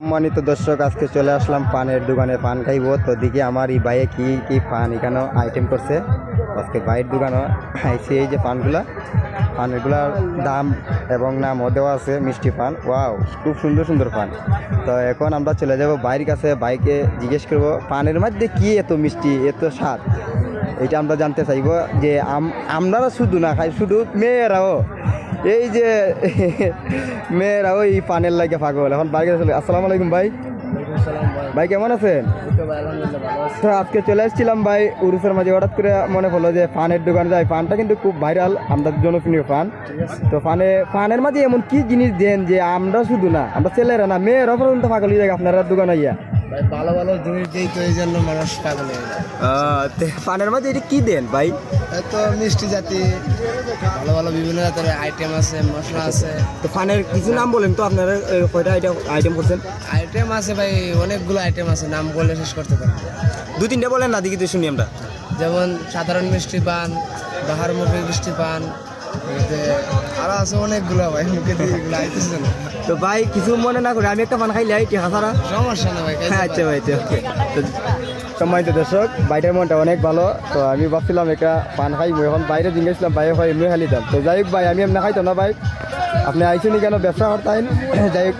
সম্মানিত দর্শক, আজকে চলে আসলাম পানের দোকানে পান খাইবো। তো দিকে আমার এই ভাইয়ে কি কি পান এখানে আইটেম করছে। আজকে ভাইয়ের দোকানে আইসি এই যে পানগুলার দাম এবং নামও দেওয়া আছে। মিষ্টি পান, ওয়াও, খুব সুন্দর সুন্দর পান। তো এখন আমরা চলে যাব ভাইয়ের কাছে, ভাইকে জিজ্ঞেস করবো পানের মধ্যে কি এত মিষ্টি, এত স্বাদ, এটা আমরা জানতে চাইবো। যে আপনারা শুধু না খাই, শুধু মেয়েরাও, এই যে মেয়েরাও এই পানের লাগে পাগল। এখন বাইরে চলে। আসসালামু আলাইকুম ভাই। ভাই কেমন আছেন? তো আজকে চলে এসেছিলাম ভাই উরুসের মাঝে, হঠাৎ করে মনে পড়লো যে পানের দোকানে যাই। পানটা কিন্তু খুব ভাইরাল, আমরা জনপ্রিয় পান। তো পানের মাঝে এমন কি জিনিস দেন যে আমরা শুধু না, আমরা ছেলেরা না, মেয়েরাও পর্যন্ত পাগল হয়ে যায় আপনারা দোকানে ইয়া। ভালো ভালো জিনিস দিই তো এই জন্য মানুষ পাগল হয়ে যায়। পানের মাঝে এটা কি দেন ভাই? তো মিষ্টি জাতি ভালো ভালো বিভিন্ন জাতের আইটেম আছে, মশলা আছে। তো পানের কিছু নাম বলেন তো, আপনারা কয়টা আইটেম করছেন? আইটেম আছে ভাই, অনেকগুলো আইটেম আছে, নাম বলে শেষ করতে পারি। দু তিনটে বলেন না, দেখি তো শুনি আমরা। যেমন সাধারণ মিষ্টি পান, বাহারমুখী মিষ্টি পান, আরো আছে অনেকগুলো ভাই, মুখে দিয়ে এগুলো আইতেছে না। তো ভাই কিছু মনে না করে আমি একটা পান খাইলে টিহা ছাড়া সমস্যা না ভাই। আচ্ছা ভাই, ওকে। তো সম্মানিত দর্শক, বাইরের মনটা অনেক ভালো। তো আমি ভাবছিলাম একটা পান খাই, এখন বাইরে জিজ্ঞেসলাম ভাই হয় এমনি খালি দাম। তো যাই হোক ভাই, আমি এমনি খাইতো না ভাই, আপনি আইসুনি কেন ব্যবসা করতেন? যাই হোক